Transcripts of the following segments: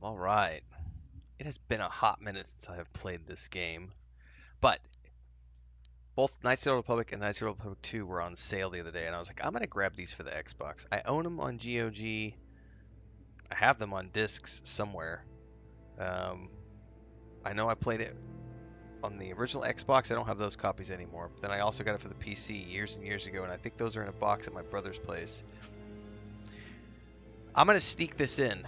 All right. It has been a hot minute since I have played this game, but both Knights of the Old Republic and Knights of the Old Republic 2 were on sale the other day, and I was like, I'm gonna grab these for the Xbox. I own them on GOG. I have them on discs somewhere. Um, I know I played it on the original Xbox. I don't have those copies anymore. But then I also got it for the PC years and years ago, and I think those are in a box at my brother's place. I'm gonna sneak this in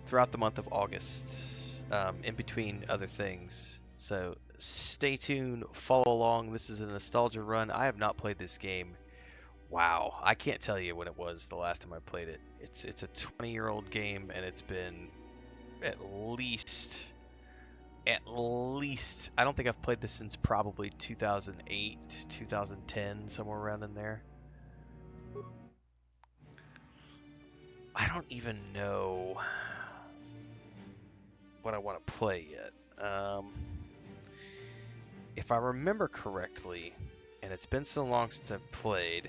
throughout the month of August, in between other things. So stay tuned, follow along. This is a nostalgia run. I have not played this game. Wow, I can't tell you when it was the last time I played it. It's a 20-year-old game, and it's been at least I don't think I've played this since probably 2008, 2010, somewhere around in there. I don't even know what I want to play yet. If I remember correctly, and it's been so long since I've played,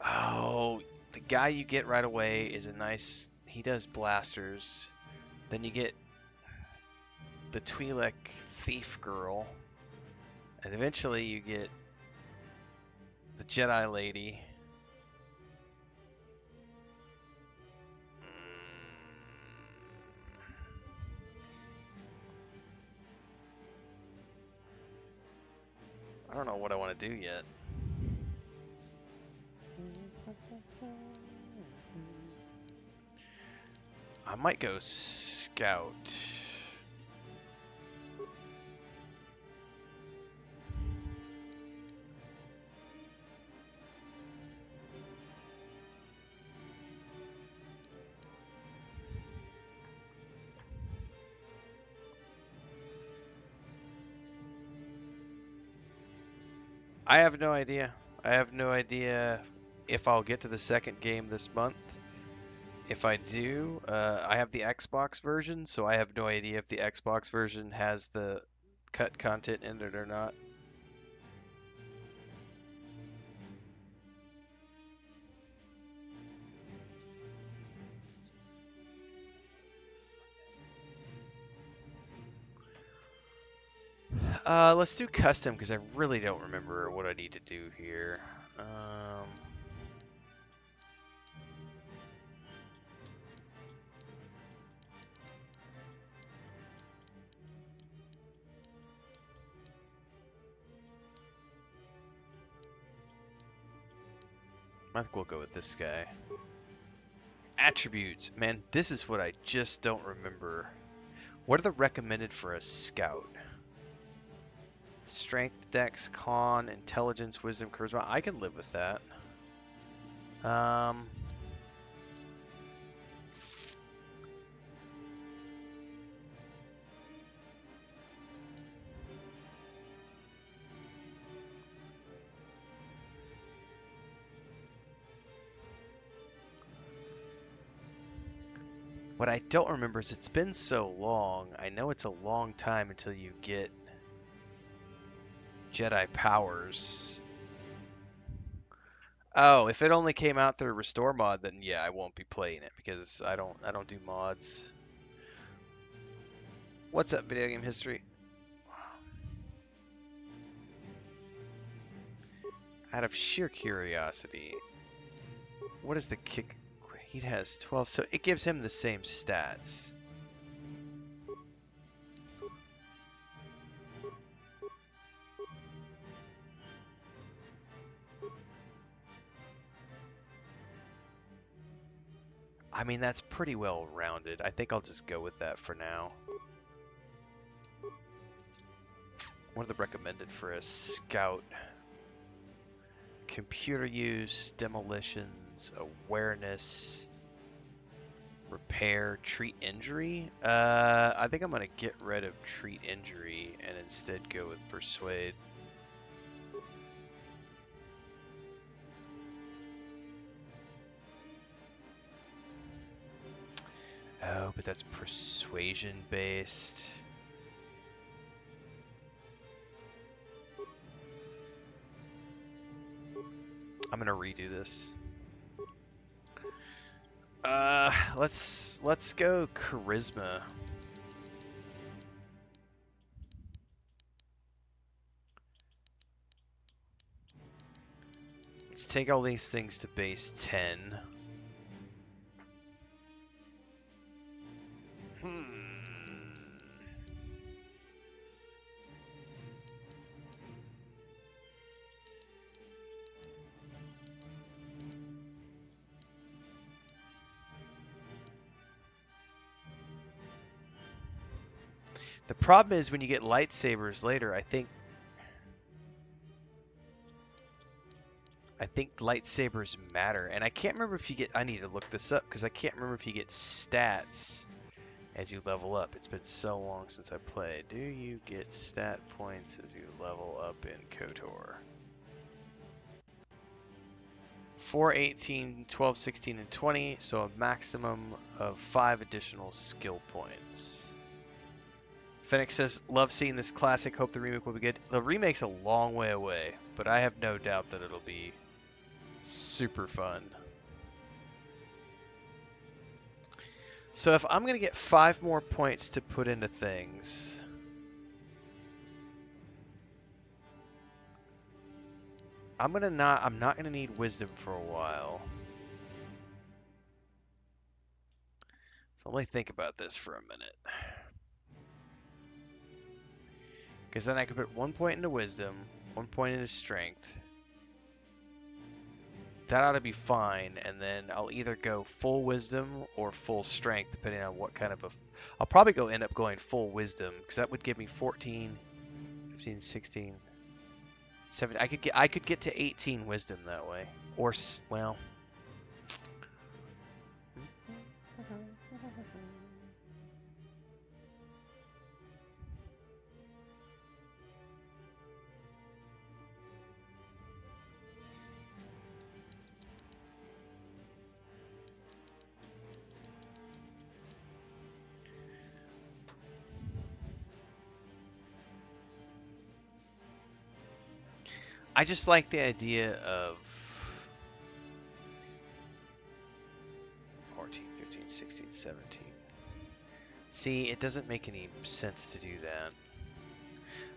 oh, the guy you get right away is a nice. He does blasters. Then you get the Twi'lek thief girl, and eventually you get the Jedi lady. I don't know what I want to do yet. I might go scout. I have no idea. I have no idea if I'll get to the second game this month. If I do, I have the Xbox version, so I have no idea if the Xbox version has the cut content in it or not. Let's do custom because I really don't remember what I need to do here. I think we'll go with this guy. Attributes. Man, this is what I just don't remember. What are the recommended for a scout? Strength, dex, con, intelligence, wisdom, charisma. I can live with that. Um, what I don't remember is it's been so long. I know it's a long time until you get Jedi powers. Oh, if it only came out through Restore mod, then yeah, I won't be playing it because I don't do mods. What's up, video game history? Out of sheer curiosity, what is the kick? He has 12, so it gives him the same stats. I mean, that's pretty well rounded. I think I'll just go with that for now. What are the recommended for a scout? Computer use, demolitions, awareness, repair, treat injury. I think I'm gonna get rid of treat injury and instead go with persuade. Oh, but that's persuasion based. I'm gonna redo this. Let's go charisma. Let's take all these things to base 10. The problem is when you get lightsabers later, I think lightsabers matter. And I can't remember if you get, I need to look this up because I can't remember if you get stats as you level up. It's been so long since I played. Do you get stat points as you level up in KOTOR? 4, 18, 12, 16, and 20, so a maximum of 5 additional skill points. Phoenix says, love seeing this classic, hope the remake will be good. The remake's a long way away, but I have no doubt that it'll be super fun. So if I'm going to get 5 more points to put into things, I'm not going to need wisdom for a while. So let me think about this for a minute. Because then I could put 1 point into wisdom, 1 point into strength. That ought to be fine, and then I'll either go full wisdom or full strength, depending on what kind of a... I'll probably end up going full wisdom, because that would give me 14, 15, 16, 17... I could get to 18 wisdom that way. Or, well... I just like the idea of 14, 15, 16, 17. See, it doesn't make any sense to do that.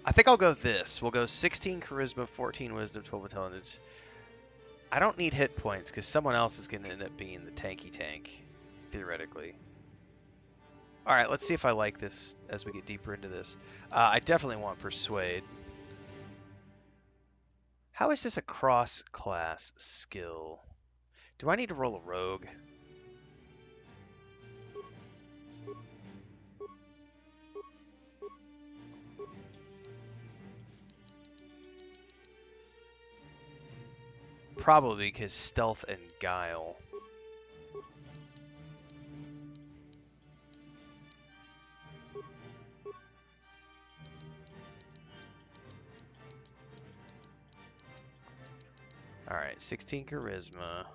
I think I'll go this. We'll go 16 charisma, 14 wisdom, 12 intelligence. I don't need hit points because someone else is going to end up being the tanky tank, theoretically. Alright, let's see if I like this as we get deeper into this. I definitely want persuade. How is this a cross-class skill? Do I need to roll a rogue? Probably because stealth and guile. Alright, 16 charisma,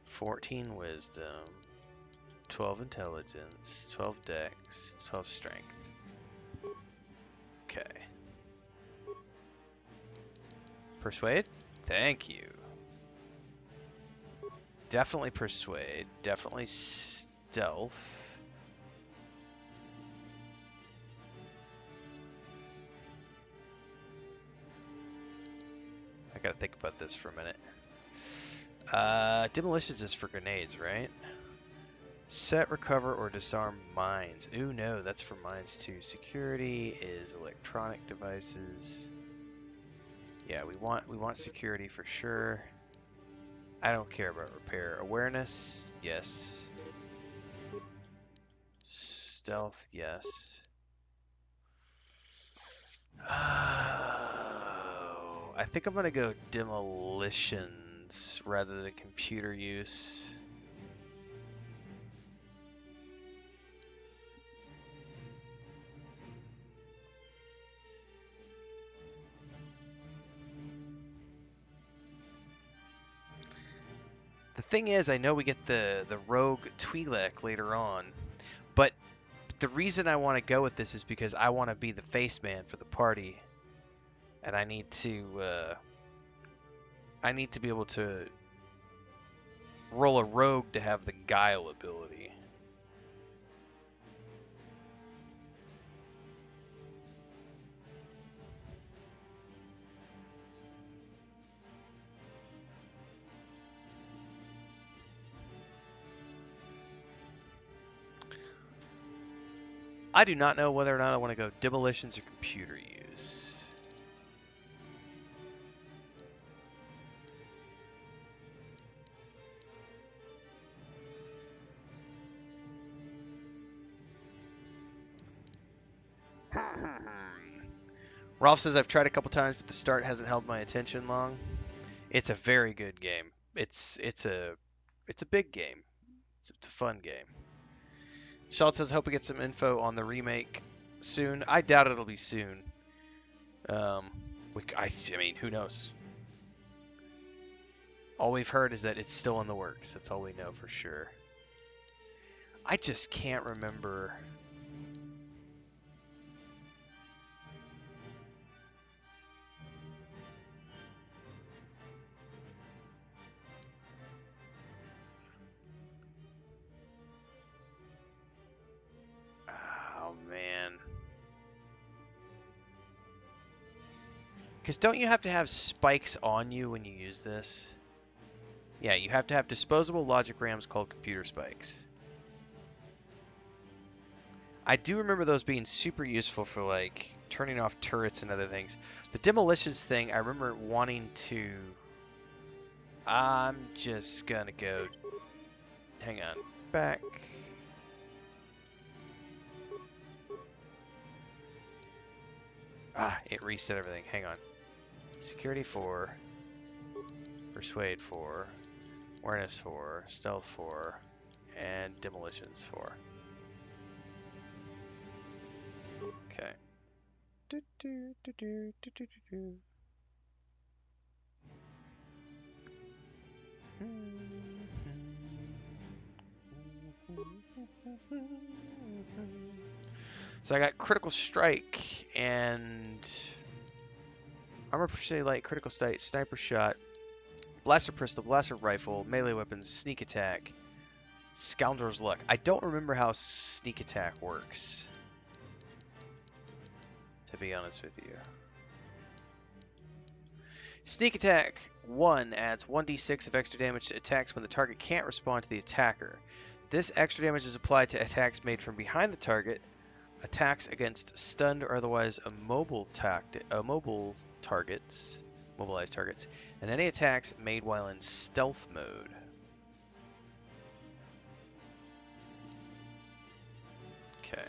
14 wisdom, 12 intelligence, 12 dex, 12 strength. Okay. Persuade? Thank you. Definitely persuade. Definitely stealth. I gotta think about this for a minute. Demolitions is for grenades, right? Set, recover, or disarm mines. Ooh, no, that's for mines too. Security is electronic devices. Yeah, we want security for sure. I don't care about repair. Awareness, yes. Stealth, yes. Oh, I think I'm gonna go demolitions rather than computer use. The thing is, I know we get the rogue Twi'lek later on, but the reason I want to go with this is because I want to be the face man for the party, and I need to be able to roll a rogue to have the guile ability. I do not know whether or not I want to go demolitions or computer use. Rolf says I've tried a couple times, but the start hasn't held my attention long. It's a very good game. It's a big game. It's a fun game. Schultz says, hope we get some info on the remake soon. I doubt it'll be soon. I mean, who knows? All we've heard is that it's still in the works. That's all we know for sure. I just can't remember. Oh, man. Because don't you have to have spikes on you when you use this? Yeah, you have to have disposable logic rams called computer spikes. I do remember those being super useful for, like, turning off turrets and other things. The demolitions thing, I remember wanting to... I'm just gonna go... Hang on. Back. Ah, it reset everything. Hang on. Security 4. Persuade 4. Awareness 4. Stealth 4. And demolitions 4. Okay. So I got critical strike and armor per light, critical strike, sniper shot, blaster pistol, blaster rifle, melee weapons, sneak attack, scoundrel's luck. I don't remember how sneak attack works, to be honest with you. Sneak attack 1 adds 1d6 of extra damage to attacks when the target can't respond to the attacker. This extra damage is applied to attacks made from behind the target, attacks against stunned or otherwise mobilized targets, and any attacks made while in stealth mode. Okay.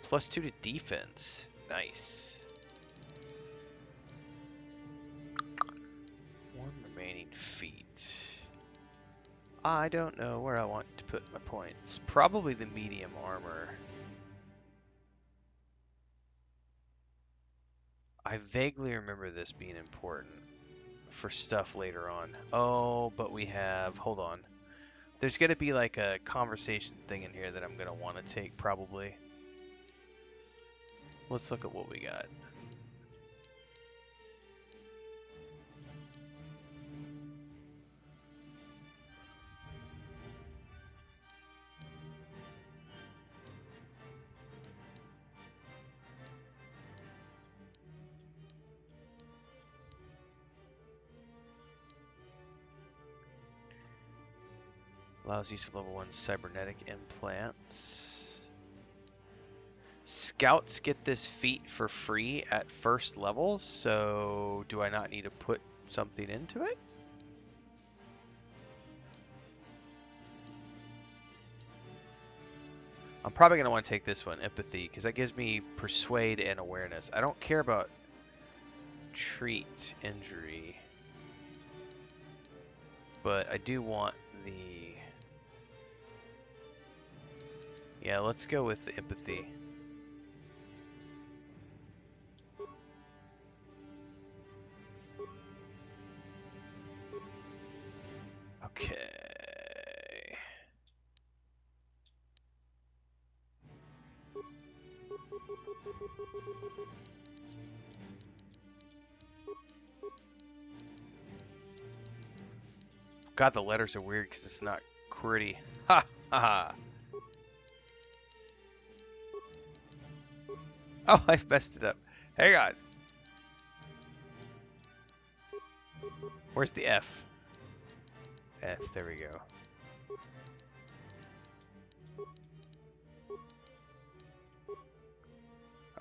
+2 to defense. Nice. 1 remaining feat. I don't know where I want to put my points. Probably the medium armor. I vaguely remember this being important for stuff later on. Oh, but we have... Hold on. There's going to be like a conversation thing in here that I'm going to want to take probably. Let's look at what we got. Allows use of level 1 cybernetic implants. Scouts get this feat for free at first level, so do I not need to put something into it? I'm probably going to want to take this one, Empathy, because that gives me Persuade and Awareness. I don't care about Treat Injury, but I do want the... Yeah, let's go with the Empathy. Okay. God, the letters are weird because it's not QWERTY. Ha ha ha. Oh, I messed it up. Hang on. Where's the F? F, there we go.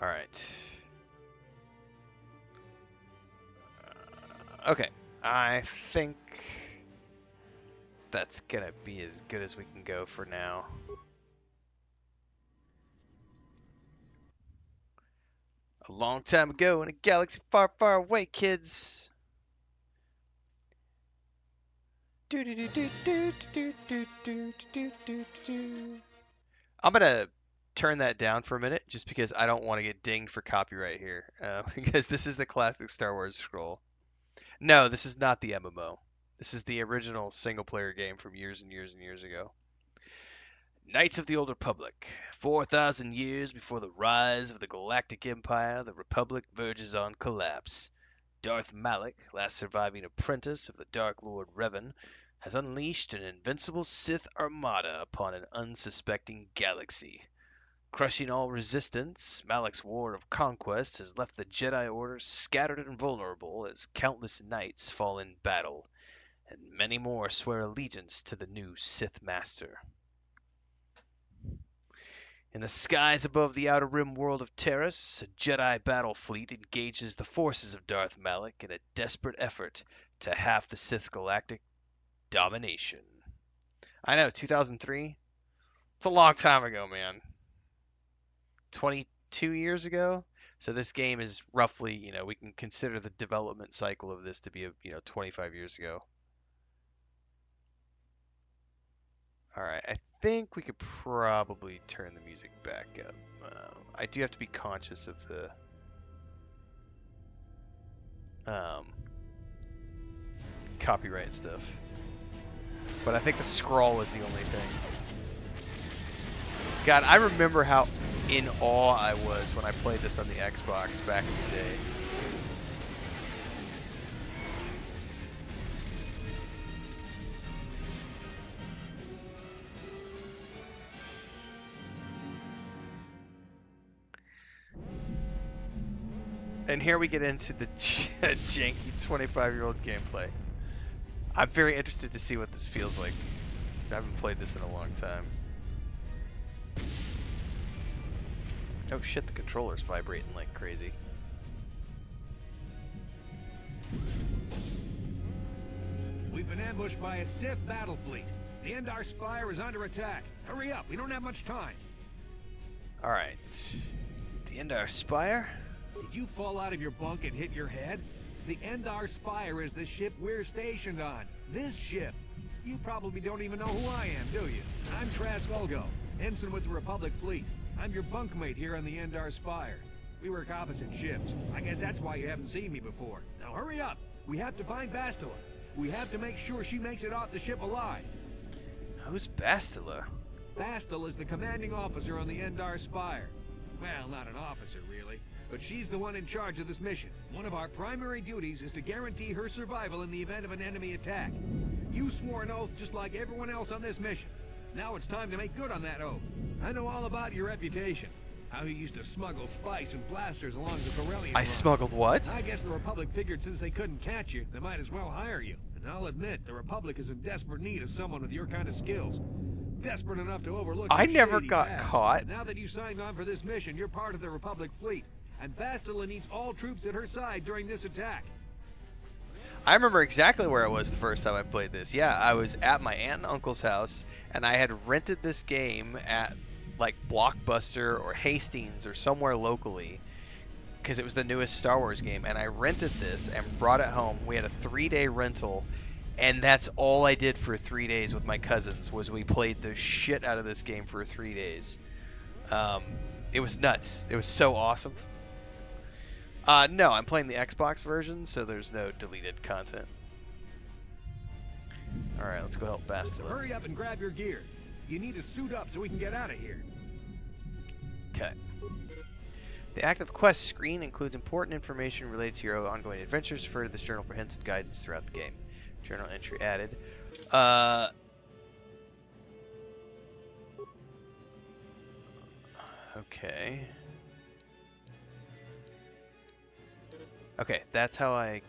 Alright. Okay. I think that's gonna be as good as we can go for now. A long time ago in a galaxy far, far away, kids. I'm gonna turn that down for a minute just because I don't want to get dinged for copyright here. Because this is the classic Star Wars scroll. No, this is not the MMO. This is the original single-player game from years and years and years ago. Knights of the Old Republic. 4,000 years before the rise of the Galactic Empire, the Republic verges on collapse. Darth Malak, last surviving apprentice of the Dark Lord Revan, has unleashed an invincible Sith armada upon an unsuspecting galaxy. Crushing all resistance, Malak's war of conquest has left the Jedi Order scattered and vulnerable as countless knights fall in battle, and many more swear allegiance to the new Sith Master. In the skies above the Outer Rim world of Terrace, a Jedi battle fleet engages the forces of Darth Malak in a desperate effort to halve the Sith's galactic domination. I know, 2003? It's a long time ago, man. 22 years ago. So this game is roughly, we can consider the development cycle of this to be, 25 years ago. All right, I think we could probably turn the music back up. I do have to be conscious of the copyright stuff. But I think the scroll is the only thing. God, I remember how in awe I was when I played this on the Xbox back in the day. And here we get into the janky 25-year-old gameplay. I'm very interested to see what this feels like. I haven't played this in a long time. Oh shit, the controller's vibrating like crazy. We've been ambushed by a Sith battle fleet. The Endar Spire is under attack. Hurry up, we don't have much time. Alright. The Endar Spire? Did you fall out of your bunk and hit your head? The Endar Spire is the ship we're stationed on. This ship. You probably don't even know who I am, do you? I'm Trask Olgo, ensign with the Republic fleet. I'm your bunkmate here on the Endar Spire. We work opposite shifts. I guess that's why you haven't seen me before. Now hurry up. We have to find Bastila. We have to make sure she makes it off the ship alive. Who's Bastila? Bastila is the commanding officer on the Endar Spire. Well, not an officer, really. But she's the one in charge of this mission. One of our primary duties is to guarantee her survival in the event of an enemy attack. You swore an oath just like everyone else on this mission. Now it's time to make good on that oath. I know all about your reputation. How you used to smuggle spice and blasters along the Corellian I line. smuggled what? I guess the Republic figured since they couldn't catch you, they might as well hire you. And I'll admit, the Republic is in desperate need of someone with your kind of skills. Desperate enough to overlook I your never shady got past. caught. But now that you signed on for this mission, you're part of the Republic fleet. And Bastila needs all troops at her side during this attack. I remember exactly where I was the first time I played this. Yeah, I was at my aunt and uncle's house, and I had rented this game at like Blockbuster or Hastings or somewhere locally because it was the newest Star Wars game, and I rented this and brought it home. We had a 3-day rental, and that's all I did for 3 days with my cousins was we played the shit out of this game for 3 days. It was nuts. It was so awesome. No, I'm playing the Xbox version, so there's no deleted content. Alright, let's go help Bastila. So hurry up and grab your gear. You need to suit up so we can get out of here. Okay. The active quest screen includes important information related to your ongoing adventures. Refer to this journal for hints and guidance throughout the game. Journal entry added. Okay. Okay, that's how I...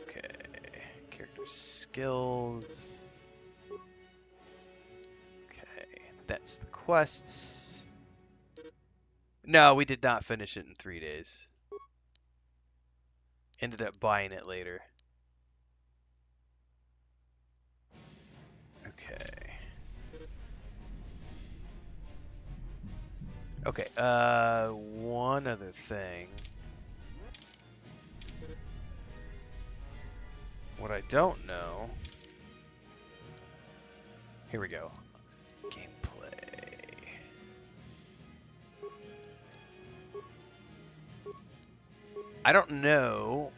Okay. Character skills. Okay, that's the quests. No, we did not finish it in 3 days. Ended up buying it later. Okay. Okay, one other thing. What I don't know... Here we go. Gameplay. I don't know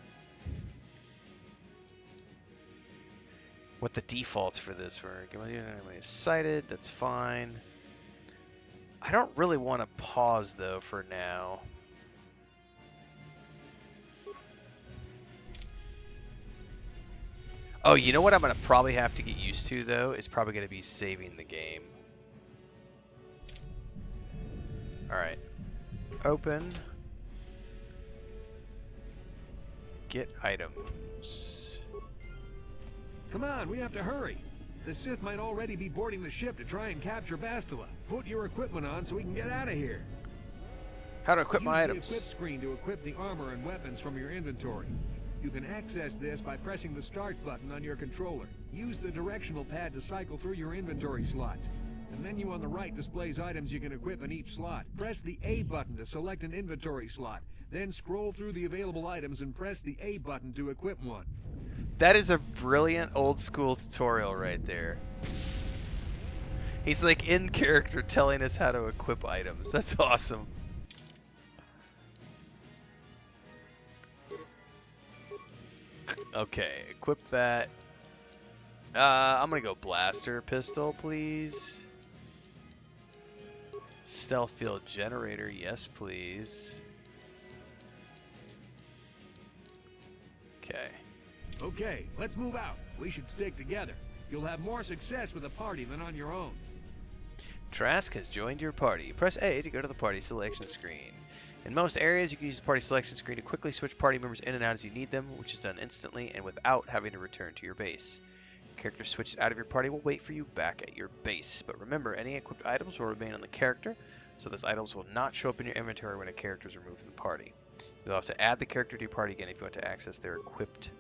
what the defaults for this were. Anybody cited, that's fine. I don't really want to pause though for now. Oh, you know what I'm going to probably have to get used to though? Is probably going to be saving the game. Alright. Open. Get items. Come on, we have to hurry. The Sith might already be boarding the ship to try and capture Bastila. Put your equipment on so we can get out of here. How to equip my items. Use the equip screen to equip the armor and weapons from your inventory. You can access this by pressing the start button on your controller. Use the directional pad to cycle through your inventory slots. The menu on the right displays items you can equip in each slot. Press the A button to select an inventory slot. Then scroll through the available items and press the A button to equip one. That is a brilliant old school tutorial right there. He's like in character telling us how to equip items. That's awesome. Okay, equip that. I'm gonna go blaster pistol, please. Stealth field generator, yes please. Okay. Okay, let's move out. We should stick together. You'll have more success with a party than on your own. Trask has joined your party. Press A to go to the party selection screen. In most areas, you can use the party selection screen to quickly switch party members in and out as you need them, which is done instantly and without having to return to your base. Characters switched out of your party will wait for you back at your base. But remember, any equipped items will remain on the character, so those items will not show up in your inventory when a character is removed from the party. You'll have to add the character to your party again if you want to access their equipped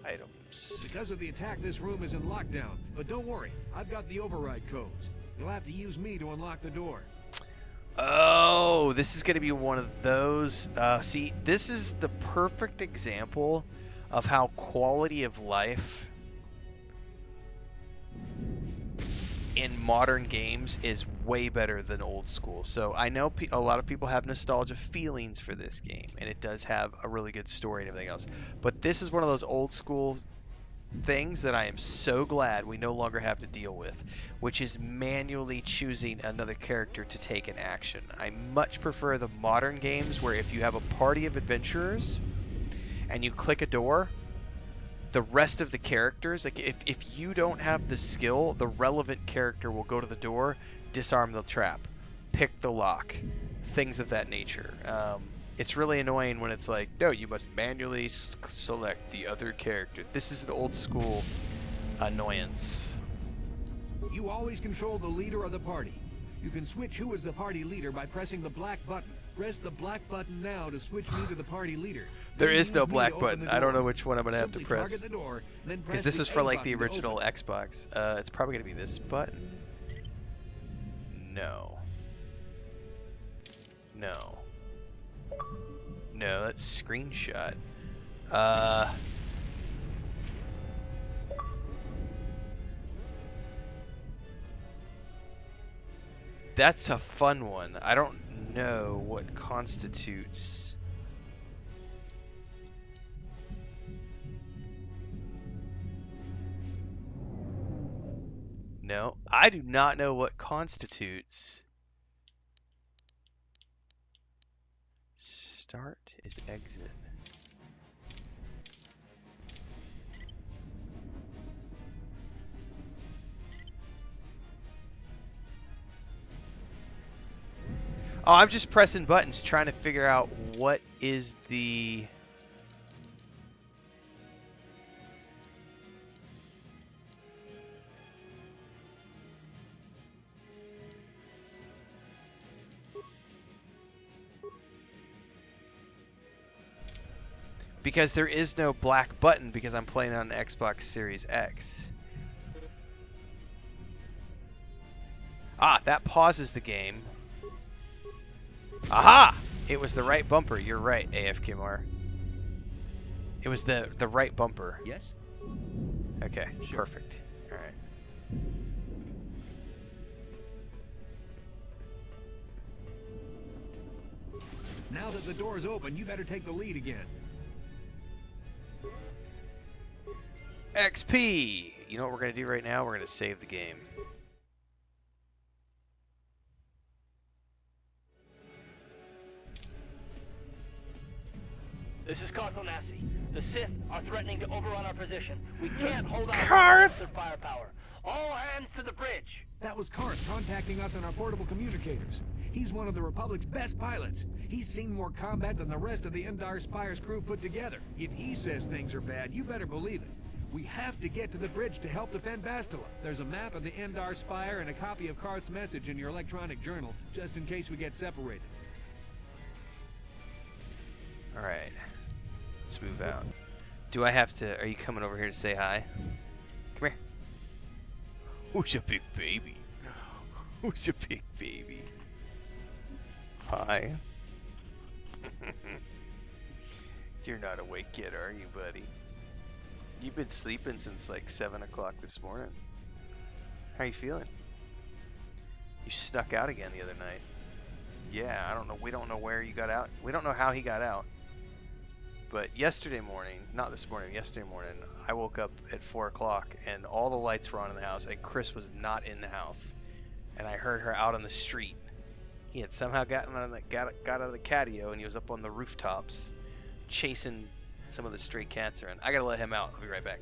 items. Because of the attack, this room is in lockdown. But don't worry, I've got the override codes. You'll have to use me to unlock the door. Oh, this is going to be one of those. See, this is the perfect example of how quality of life in modern games is way better than old school. So I know a lot of people have nostalgia feelings for this game, and it does have a really good story and everything else. But this is one of those old school things that I am so glad we no longer have to deal with, which is manually choosing another character to take an action. I much prefer the modern games where if you have a party of adventurers and you click a door, the rest of the characters, like if you don't have the skill, the relevant character will go to the door, disarm the trap, pick the lock, things of that nature. It's really annoying when it's like, no, you must manually select the other character. This is an old school annoyance. You always control the leader of the party. You can switch who is the party leader by pressing the black button. Press the black button now to switch me to the party leader. There is no black button. I don't know which one I'm going to have to press. Target the door, then press because this is for like the button original Xbox. It's probably going to be this button. No. No. No, that's screenshot. That's a fun one. I don't know what constitutes... No, I do not know what constitutes Start is exit. Oh, I'm just pressing buttons trying to figure out what is the... Because there is no black button because I'm playing on an Xbox Series X. Ah, that pauses the game. Aha! It was the right bumper. You're right, AFKMR. It was the right bumper. Yes? Okay, Sure. perfect. All right. Now that the door's open, you better take the lead again. XP! You know what we're going to do right now? We're going to save the game. This is Karth Onasi. The Sith are threatening to overrun our position. We can't hold out Karth! against their firepower. All hands to the bridge. That was Karth contacting us on our portable communicators. He's one of the Republic's best pilots. He's seen more combat than the rest of the Endar Spire's crew put together. If he says things are bad, you better believe it. We have to get to the bridge to help defend Bastila. There's a map of the Endar Spire and a copy of Karth's message in your electronic journal, just in case we get separated. All right. Let's move out. Do I have to... Are you coming over here to say hi? Come here. Who's your big baby? Who's your big baby? Hi. You're not awake yet, are you, buddy? You've been sleeping since like 7 o'clock this morning. How you feeling? You snuck out again the other night. Yeah, I don't know. We don't know where you got out. We don't know how he got out. But yesterday morning, not this morning, yesterday morning, I woke up at 4 o'clock and all the lights were on in the house and Chris was not in the house. And I heard her out on the street. He had somehow got out of the catio and he was up on the rooftops chasing some of the stray cats around. I gotta let him out. I'll be right back.